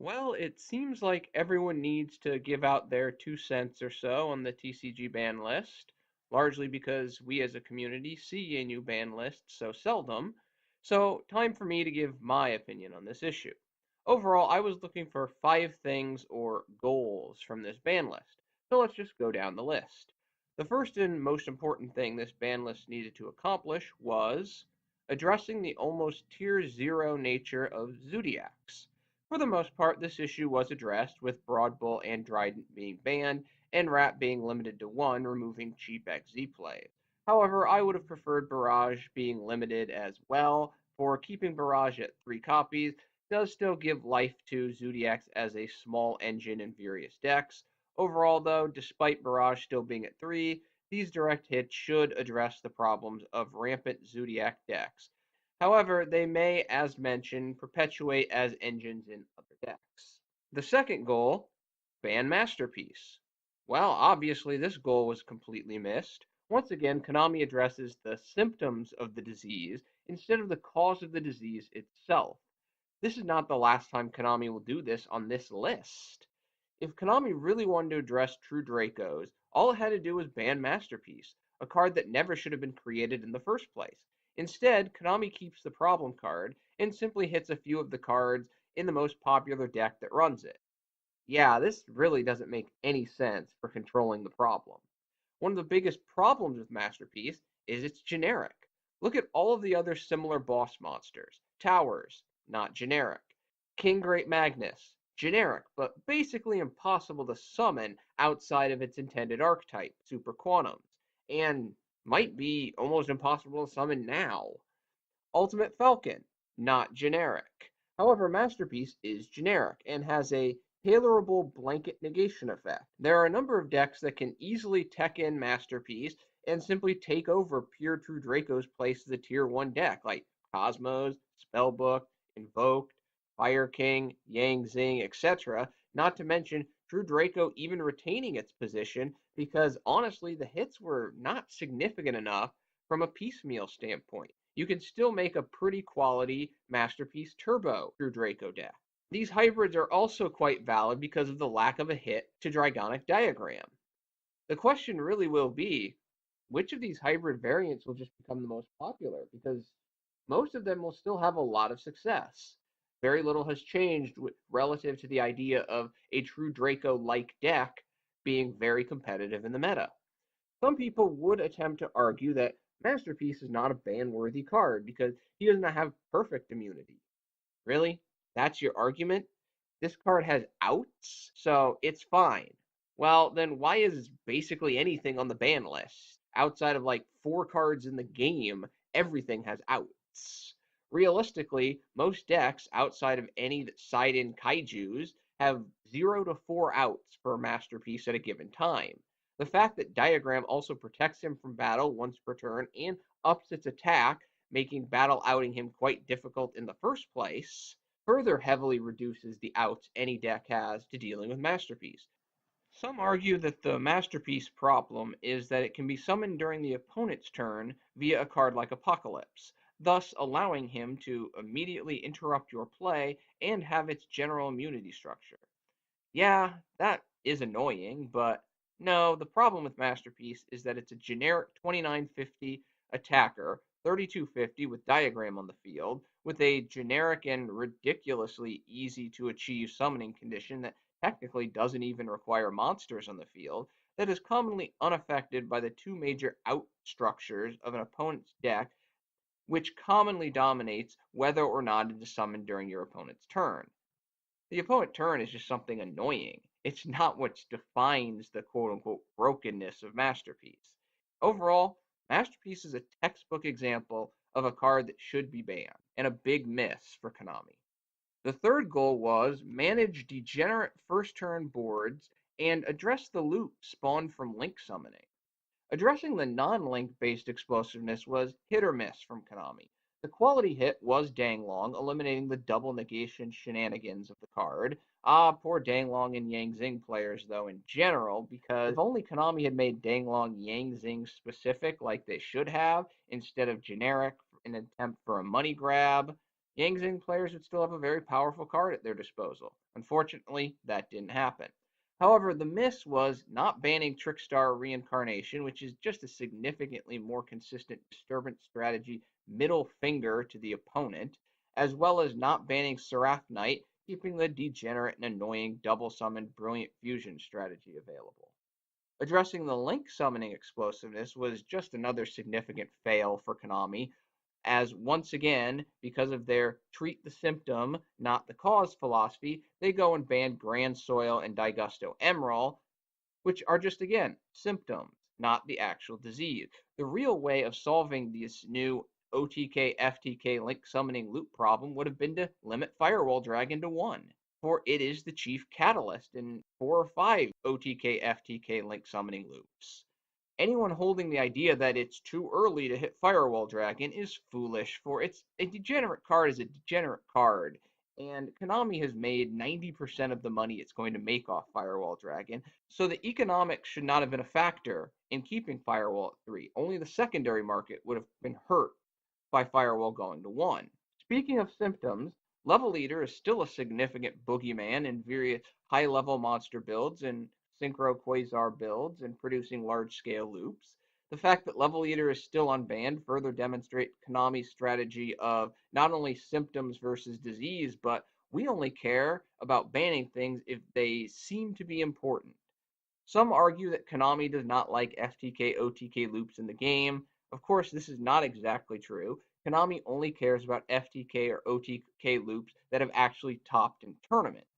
Well, it seems like everyone needs to give out their 2 cents or so on the TCG ban list, largely because we as a community see a new ban list so seldom. So, time for me to give my opinion on this issue. Overall, I was looking for 5 things or goals from this ban list. So, let's just go down the list. The first and most important thing this ban list needed to accomplish was addressing the almost tier 0 nature of Zodiacs. For the most part, this issue was addressed, with Broad Bull and Trident being banned, and Rat being limited to one, removing cheap XZ play. However, I would have preferred Barrage being limited as well, for keeping Barrage at 3 copies does still give life to Zodiacs as a small engine in various decks. Overall, though, despite Barrage still being at 3, these direct hits should address the problems of rampant Zodiac decks. However, they may, as mentioned, perpetuate as engines in other decks. The second goal, ban Masterpiece. Well, obviously, this goal was completely missed. Once again, Konami addresses the symptoms of the disease instead of the cause of the disease itself. This is not the last time Konami will do this on this list. If Konami really wanted to address True Dracos, all it had to do was ban Masterpiece, a card that never should have been created in the first place. Instead, Konami keeps the problem card and simply hits a few of the cards in the most popular deck that runs it. Yeah, this really doesn't make any sense for controlling the problem. One of the biggest problems with Masterpiece is it's generic. Look at all of the other similar boss monsters. Towers, not generic. King Great Magnus, generic, but basically impossible to summon outside of its intended archetype, Super Quantums, and might be almost impossible to summon now. Ultimate Falcon, not generic. However, Masterpiece is generic and has a tailorable blanket negation effect. There are a number of decks that can easily tech in Masterpiece and simply take over pure True Draco's place as a tier 1 deck, like Cosmos, Spellbook, Invoked, Fire King, Yang Zing, etc. Not to mention True Draco even retaining its position because honestly, the hits were not significant enough from a piecemeal standpoint. You can still make a pretty quality Masterpiece Turbo True Draco deck. These hybrids are also quite valid because of the lack of a hit to Dragonic Diagram. The question really will be, which of these hybrid variants will just become the most popular? Because most of them will still have a lot of success. Very little has changed relative to the idea of a true Draco-like deck being very competitive in the meta. Some people would attempt to argue that Masterpiece is not a ban-worthy card because he does not have perfect immunity. Really? That's your argument? This card has outs, so it's fine. Well, then why is basically anything on the ban list? Outside of like 4 cards in the game, everything has outs. Realistically, most decks outside of any side in kaijus have 0 to 4 outs per Masterpiece at a given time. The fact that Diagram also protects him from battle once per turn and ups its attack, making battle outing him quite difficult in the first place, further heavily reduces the outs any deck has to dealing with Masterpiece. Some argue that the Masterpiece problem is that it can be summoned during the opponent's turn via a card like Apocalypse, thus allowing him to immediately interrupt your play and have its general immunity structure. Yeah, that is annoying, but no, the problem with Masterpiece is that it's a generic 2950 attacker, 3250 with Diagram on the field, with a generic and ridiculously easy to achieve summoning condition that technically doesn't even require monsters on the field, that is commonly unaffected by the two major out structures of an opponent's deck, which commonly dominates whether or not it is summoned during your opponent's turn. The opponent turn is just something annoying. It's not what defines the quote unquote brokenness of Masterpiece. Overall, Masterpiece is a textbook example of a card that should be banned, and a big miss for Konami. The third goal was manage degenerate first turn boards and address the loot spawned from link summoning. Addressing the non-link based explosiveness was hit or miss from Konami. The quality hit was Danglong, eliminating the double negation shenanigans of the card. Ah, poor Danglong and Yang Zing players, though, in general, because if only Konami had made Danglong Yang Zing specific like they should have, instead of generic in an attempt for a money grab, Yang Zing players would still have a very powerful card at their disposal. Unfortunately, that didn't happen. However, the miss was not banning Trickstar Reincarnation, which is just a significantly more consistent disturbance strategy middle finger to the opponent, as well as not banning Seraph Knight, keeping the degenerate and annoying double summon Brilliant Fusion strategy available. Addressing the Link summoning explosiveness was just another significant fail for Konami, as once again, because of their treat the symptom, not the cause philosophy, they go and ban Grand Soil and Digusto Emerald, which are just again symptoms, not the actual disease. The real way of solving this new OTK FTK Link summoning loop problem would have been to limit Firewall Dragon to one, for it is the chief catalyst in 4 or 5 OTK FTK Link summoning loops. Anyone holding the idea that it's too early to hit Firewall Dragon is foolish, for it's a degenerate card is a degenerate card, and Konami has made 90% of the money it's going to make off Firewall Dragon, so the economics should not have been a factor in keeping Firewall at 3. Only the secondary market would have been hurt by Firewall going to 1. Speaking of symptoms, Level Eater is still a significant boogeyman in various high level monster builds and Synchro Quasar builds and producing large scale loops. The fact that Level Eater is still unbanned further demonstrates Konami's strategy of not only symptoms versus disease, but we only care about banning things if they seem to be important. Some argue that Konami does not like FTK OTK loops in the game. Of course, this is not exactly true. Konami only cares about FTK or OTK loops that have actually topped in tournaments.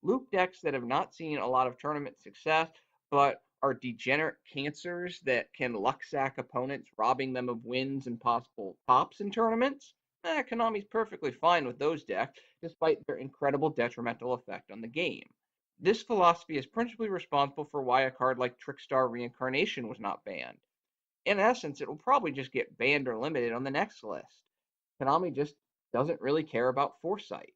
Loop decks that have not seen a lot of tournament success, but are degenerate cancers that can luck sack opponents, robbing them of wins and possible tops in tournaments. Konami's perfectly fine with those decks, despite their incredible detrimental effect on the game. This philosophy is principally responsible for why a card like Trickstar Reincarnation was not banned. In essence, it will probably just get banned or limited on the next list. Konami just doesn't really care about foresight.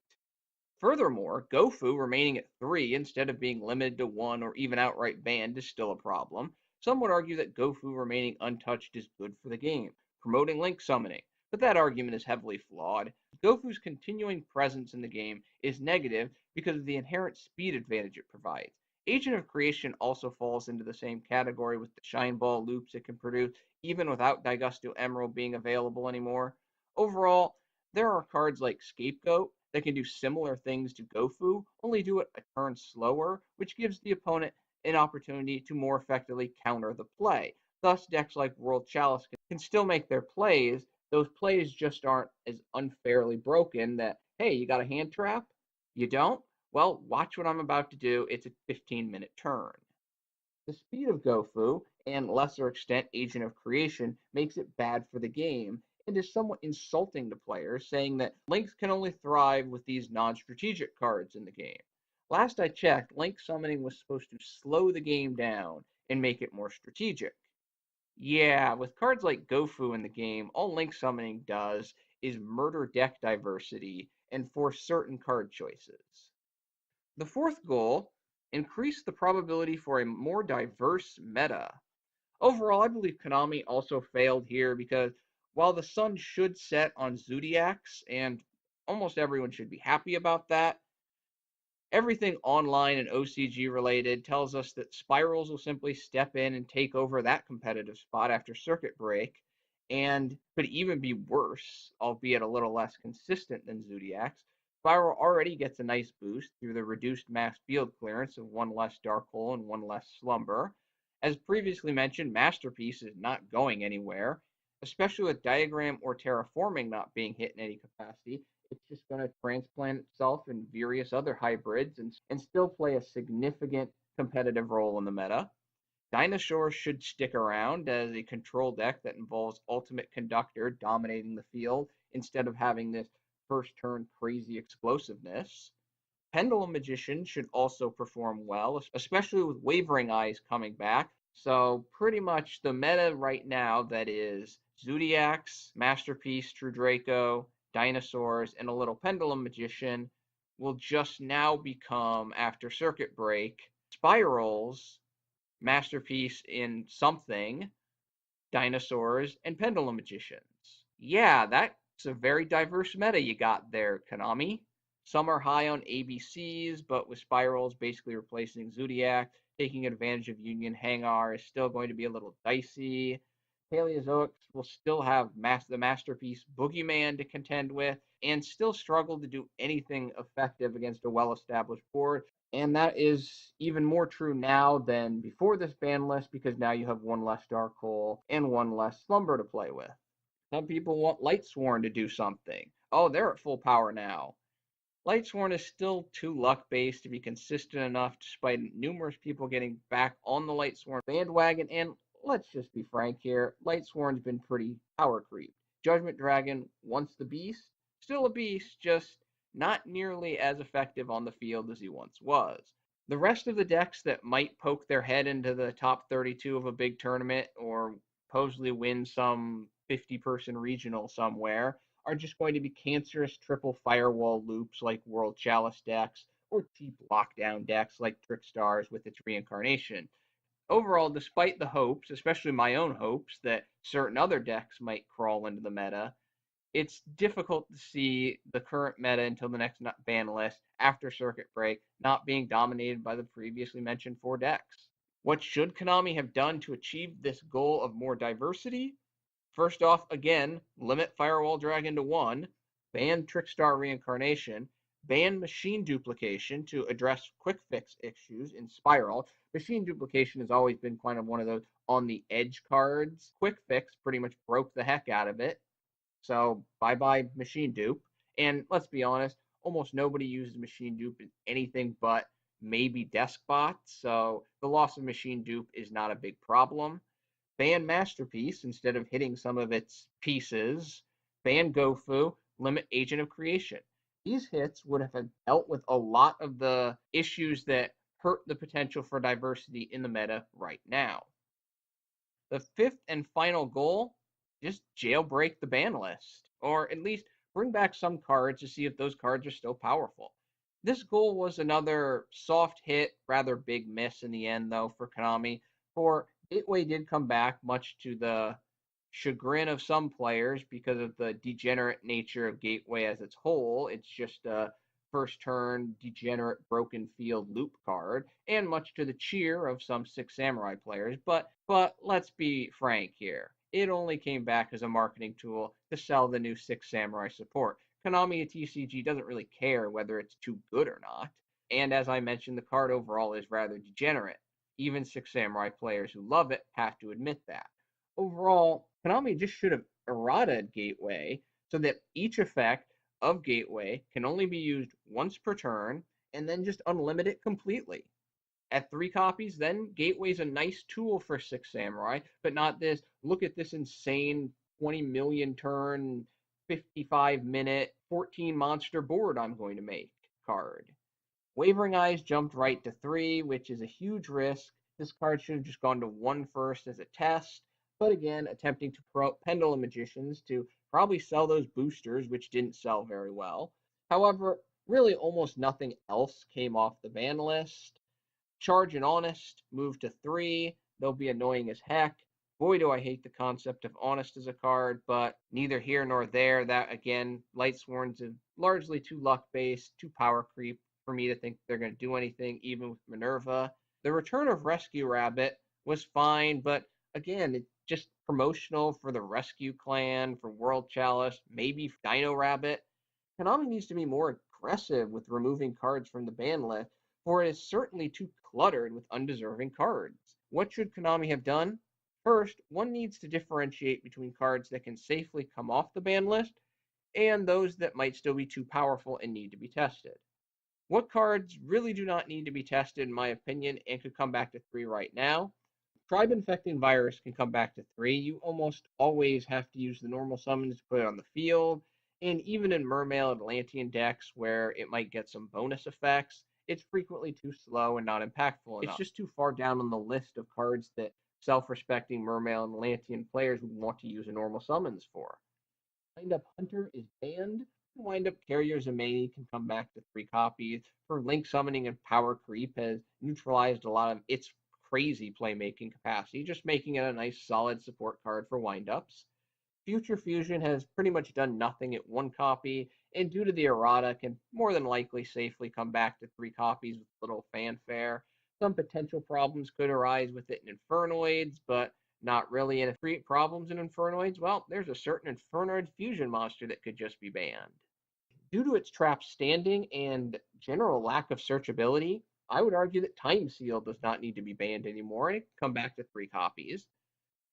Furthermore, Gofu remaining at 3 instead of being limited to 1 or even outright banned is still a problem. Some would argue that Gofu remaining untouched is good for the game, promoting link summoning, but that argument is heavily flawed. Gofu's continuing presence in the game is negative because of the inherent speed advantage it provides. Agent of Creation also falls into the same category with the Shine Ball loops it can produce, even without Digusto Emerald being available anymore. Overall, there are cards like Scapegoat that can do similar things to Gofu, only do it a turn slower, which gives the opponent an opportunity to more effectively counter the play. Thus, decks like World Chalice can still make their plays. Those plays just aren't as unfairly broken that, hey, you got a hand trap? You don't? Well, watch what I'm about to do. It's a 15-minute turn. The speed of Gofu, and lesser extent Agent of Creation, makes it bad for the game and is somewhat insulting to players, saying that Links can only thrive with these non strategic cards in the game. Last I checked, Link summoning was supposed to slow the game down and make it more strategic. Yeah, with cards like Gofu in the game, all Link summoning does is murder deck diversity and force certain card choices. The fourth goal, increase the probability for a more diverse meta. Overall, I believe Konami also failed here because while the sun should set on Zodiacs, and almost everyone should be happy about that, everything online and OCG related tells us that Spirals will simply step in and take over that competitive spot after circuit break, and could even be worse, albeit a little less consistent than Zodiac's. Spiral already gets a nice boost through the reduced mass field clearance of one less Dark Hole and one less Slumber. As previously mentioned, Masterpiece is not going anywhere, especially with Diagram or Terraforming not being hit in any capacity. It's just going to transplant itself in various other hybrids and still play a significant competitive role in the meta. Dinosaur should stick around as a control deck that involves Ultimate Conductor dominating the field instead of having this first turn crazy explosiveness. Pendulum Magician should also perform well, especially with Wavering Eyes coming back. So pretty much the meta right now that is Zodiacs, Masterpiece, True Draco, Dinosaurs, and a little Pendulum Magician will just now become, after Circuit Break, Spirals, Masterpiece in something, Dinosaurs, and Pendulum Magicians. Yeah, that It's a very diverse meta you got there, Konami. Some are high on ABCs, but with Spirals basically replacing Zodiac, taking advantage of Union Hangar is still going to be a little dicey. Paleozoics will still have the masterpiece Boogeyman to contend with, and still struggle to do anything effective against a well established board. And that is even more true now than before this ban list because now you have one less Dark Hole and one less Slumber to play with. Some people want Lightsworn to do something. Oh, they're at full power now. Lightsworn is still too luck based to be consistent enough, despite numerous people getting back on the Lightsworn bandwagon. And let's just be frank here, Lightsworn's been pretty power creep. Judgment Dragon, once the beast, still a beast, just not nearly as effective on the field as he once was. The rest of the decks that might poke their head into the top 32 of a big tournament or supposedly win some 50-person regional somewhere are just going to be cancerous triple firewall loops like World Chalice decks or cheap lockdown decks like Trickstars with its reincarnation. Overall, despite the hopes, especially my own hopes, that certain other decks might crawl into the meta, it's difficult to see the current meta until the next ban list after Circuit Break not being dominated by the previously mentioned four decks. What should Konami have done to achieve this goal of more diversity? First off, again, limit Firewall Dragon to one, ban Trickstar Reincarnation, ban Machine Duplication to address quick fix issues in Spiral. Machine Duplication has always been kind of one of those on the edge cards. Quick fix pretty much broke the heck out of it. So bye bye Machine Dupe. And let's be honest, almost nobody uses Machine Dupe in anything but maybe desk bots. So the loss of Machine Dupe is not a big problem. Ban Masterpiece instead of hitting some of its pieces. Ban Gofu, limit Agent of Creation. These hits would have dealt with a lot of the issues that hurt the potential for diversity in the meta right now. The fifth and final goal, just jailbreak the ban list, or at least bring back some cards to see if those cards are still powerful. This goal was another soft hit, rather big miss in the end, though, for Konami. For Gateway did come back, much to the chagrin of some players because of the degenerate nature of Gateway as its whole. It's just a first turn degenerate broken field loop card, and much to the cheer of some Six Samurai players. But let's be frank here. It only came back as a marketing tool to sell the new Six Samurai support. Konami at TCG doesn't really care whether it's too good or not. And as I mentioned, the card overall is rather degenerate. Even Six Samurai players who love it have to admit that. Overall, Konami just should have errataed Gateway so that each effect of Gateway can only be used once per turn and then just unlimit it completely. At 3 copies, then Gateway's a nice tool for Six Samurai, but not this look at this insane 20 million turn, 55-minute, 14 monster board I'm going to make card. Wavering Eyes jumped right to 3, which is a huge risk. This card should have just gone to 1 first as a test, but again, attempting to promote Pendulum Magicians to probably sell those boosters, which didn't sell very well. However, really almost nothing else came off the ban list. Charge and Honest moved to 3. They'll be annoying as heck. Boy, do I hate the concept of Honest as a card, but neither here nor there. That, again, Lightsworn's largely too luck-based, too power creep for me to think they're going to do anything, even with Minerva. The return of Rescue Rabbit was fine, but again, it's just promotional for the Rescue Clan, for World Chalice, maybe Dino Rabbit. Konami needs to be more aggressive with removing cards from the ban list, for it is certainly too cluttered with undeserving cards. What should Konami have done? First, one needs to differentiate between cards that can safely come off the ban list and those that might still be too powerful and need to be tested. What cards really do not need to be tested, in my opinion, and could come back to 3 right now? Tribe Infecting Virus can come back to 3. You almost always have to use the normal summons to put it on the field, and even in Mermail Atlantean decks where it might get some bonus effects, it's frequently too slow and not impactful enough. It's just too far down on the list of cards that self-respecting Mermail and Atlantean players would want to use a normal summons for. Wind Up Hunter is banned. Wind Up Carrier Zemani can come back to 3 copies. For Link Summoning and Power Creep has neutralized a lot of its crazy playmaking capacity, just making it a nice solid support card for windups. Future Fusion has pretty much done nothing at one copy, and due to the errata, can more than likely safely come back to three copies with little fanfare. Some potential problems could arise with it in Infernoids, but not really. And if create problems in Infernoids, well, there's a certain Infernoid fusion monster that could just be banned. Due to its trap standing and general lack of searchability, I would argue that Time Seal does not need to be banned anymore and it can come back to three copies.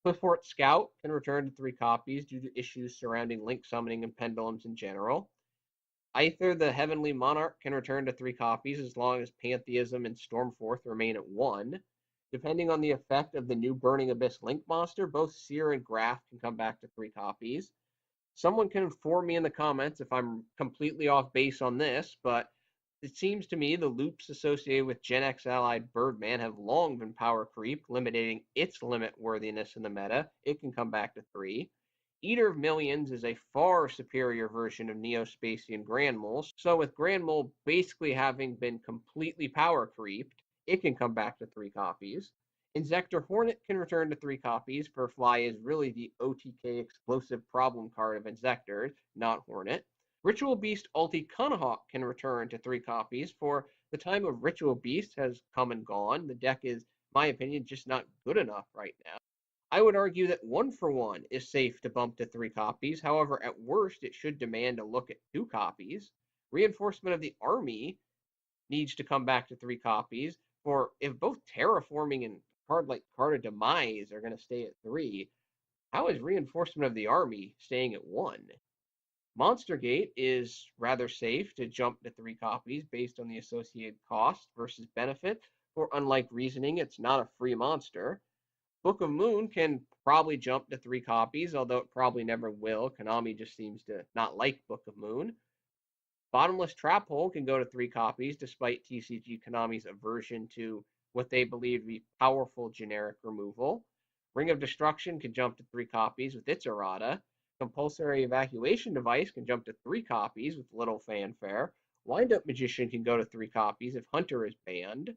Cliffort Scout can return to three copies due to issues surrounding link summoning and pendulums in general. Aether the Heavenly Monarch can return to three copies as long as Pantheism and Stormforth remain at one. Depending on the effect of the new Burning Abyss Link monster, both Seer and Graph can come back to three copies. Someone can inform me in the comments if I'm completely off base on this, but it seems to me the loops associated with Gen X allied Birdman have long been power creep, limiting its limit worthiness in the meta. It can come back to three. Eater of Millions is a far superior version of Neospacian Granmole, so with Granmole basically having been completely power creeped, it can come back to three copies. Inzektor Hornet can return to three copies, for Fly is really the OTK explosive problem card of Inzektor, not Hornet. Ritual Beast Ulti Kanahawk can return to three copies, for the time of Ritual Beast has come and gone. The deck is, in my opinion, just not good enough right now. I would argue that One for One is safe to bump to three copies. However, at worst, it should demand a look at two copies. Reinforcement of the Army needs to come back to three copies. For if both Terraforming and a card like Card of Demise are going to stay at three, how is Reinforcement of the Army staying at one? Monster Gate is rather safe to jump to three copies based on the associated cost versus benefit, for unlike Reasoning, it's not a free monster. Book of Moon can probably jump to three copies, although it probably never will. Konami just seems to not like Book of Moon. Bottomless Trap Hole can go to three copies, despite TCG Konami's aversion to what they believe to be powerful generic removal. Ring of Destruction can jump to three copies with its errata. Compulsory Evacuation Device can jump to three copies with little fanfare. Wind Up Magician can go to three copies if Hunter is banned.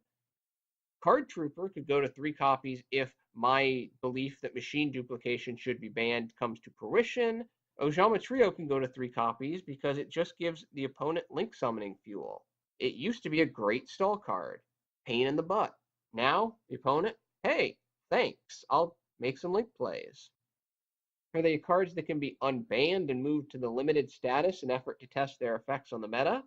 Card Trooper could go to three copies if my belief that machine duplication should be banned comes to fruition. Ojama Trio can go to three copies because it just gives the opponent link summoning fuel. It used to be a great stall card. Pain in the butt. Now, the opponent, hey, thanks, I'll make some link plays. Are they cards that can be unbanned and moved to the limited status in effort to test their effects on the meta?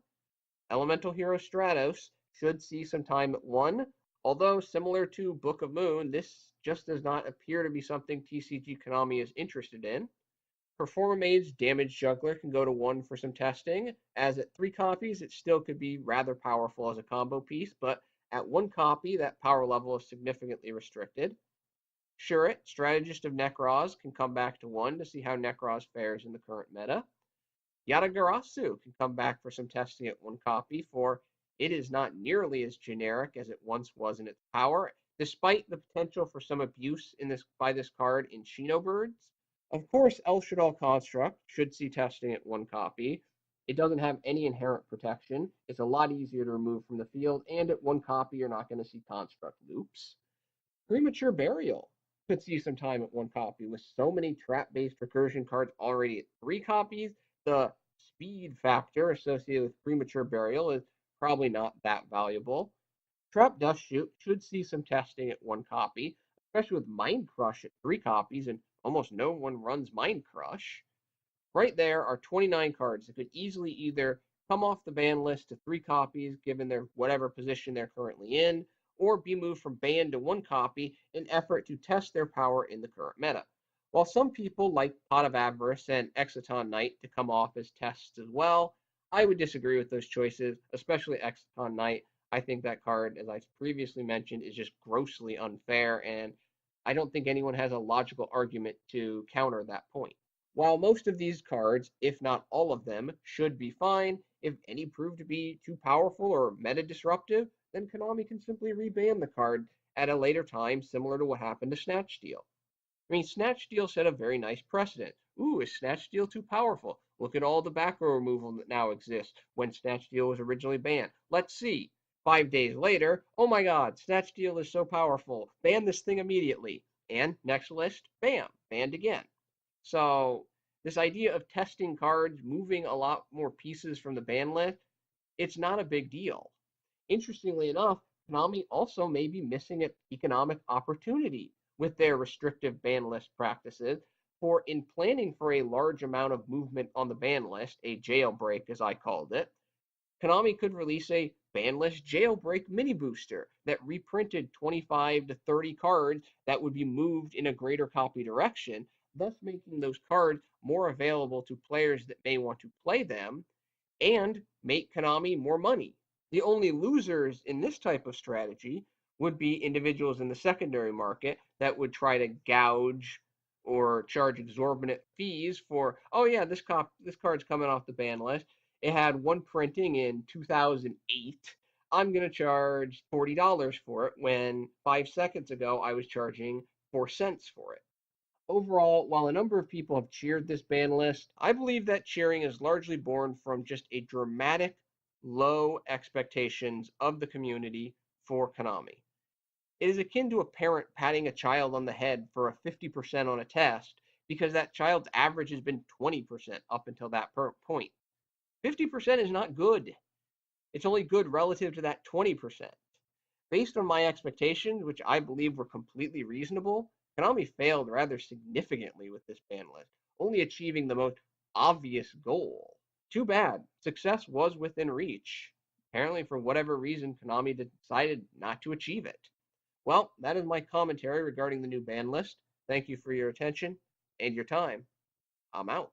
Elemental Hero Stratos should see some time at one, although similar to Book of Moon, this just does not appear to be something TCG Konami is interested in. Performamade's Damage Juggler can go to one for some testing, as at three copies it still could be rather powerful as a combo piece, but at one copy that power level is significantly restricted. Shuret, Strategist of Nekroz, can come back to one to see how Nekroz fares in the current meta. Yatagarasu can come back for some testing at one copy, for it is not nearly as generic as it once was in its power, despite the potential for some abuse in this by this card in Shinobirds. Of course, El Shaddai Construct should see testing at one copy. It doesn't have any inherent protection. It's a lot easier to remove from the field, and at one copy, you're not going to see construct loops. Premature Burial could see some time at one copy. With so many trap-based recursion cards already at three copies, the speed factor associated with Premature Burial is probably not that valuable. Trap Dust Shoot should see some testing at one copy, especially with Mind Crush at three copies, and almost no one runs Mind Crush. Right there are 29 cards that could easily either come off the ban list to three copies, given their whatever position they're currently in, or be moved from banned to one copy in effort to test their power in the current meta. While some people like Pot of Avarice and Exciton Knight to come off as tests as well, I would disagree with those choices, especially Exciton Knight. I think that card, as I previously mentioned, is just grossly unfair, and I don't think anyone has a logical argument to counter that point. While most of these cards, if not all of them, should be fine, if any prove to be too powerful or meta disruptive, then Konami can simply reban the card at a later time, similar to what happened to Snatch Steal. I mean, Snatch Steal set a very nice precedent. Ooh, is Snatch Steal too powerful? Look at all the back row removal that now exists when Snatch Steal was originally banned. Let's see. 5 days later, oh my god, Snatch Steal is so powerful. Ban this thing immediately. And next list, bam, banned again. So This idea of testing cards, moving a lot more pieces from the ban list, it's not a big deal. Interestingly enough, Konami also may be missing an economic opportunity with their restrictive ban list practices, for in planning for a large amount of movement on the ban list, a jailbreak as I called it, Konami could release a banless jailbreak mini booster that reprinted 25 to 30 cards that would be moved in a greater copy direction, thus making those cards more available to players that may want to play them and make Konami more money. The only losers in this type of strategy would be individuals in the secondary market that would try to gouge or charge exorbitant fees for, oh yeah, this card's coming off the ban list. It had one printing in 2008. I'm going to charge $40 for it when 5 seconds ago I was charging 4 cents for it. Overall, while a number of people have cheered this ban list, I believe that cheering is largely born from just a dramatic low expectations of the community for Konami. It is akin to a parent patting a child on the head for a 50% on a test because that child's average has been 20% up until that point. 50% is not good. It's only good relative to that 20%. Based on my expectations, which I believe were completely reasonable, Konami failed rather significantly with this ban list, only achieving the most obvious goal. Too bad. Success was within reach. Apparently, for whatever reason, Konami decided not to achieve it. Well, that is my commentary regarding the new ban list. Thank you for your attention and your time. I'm out.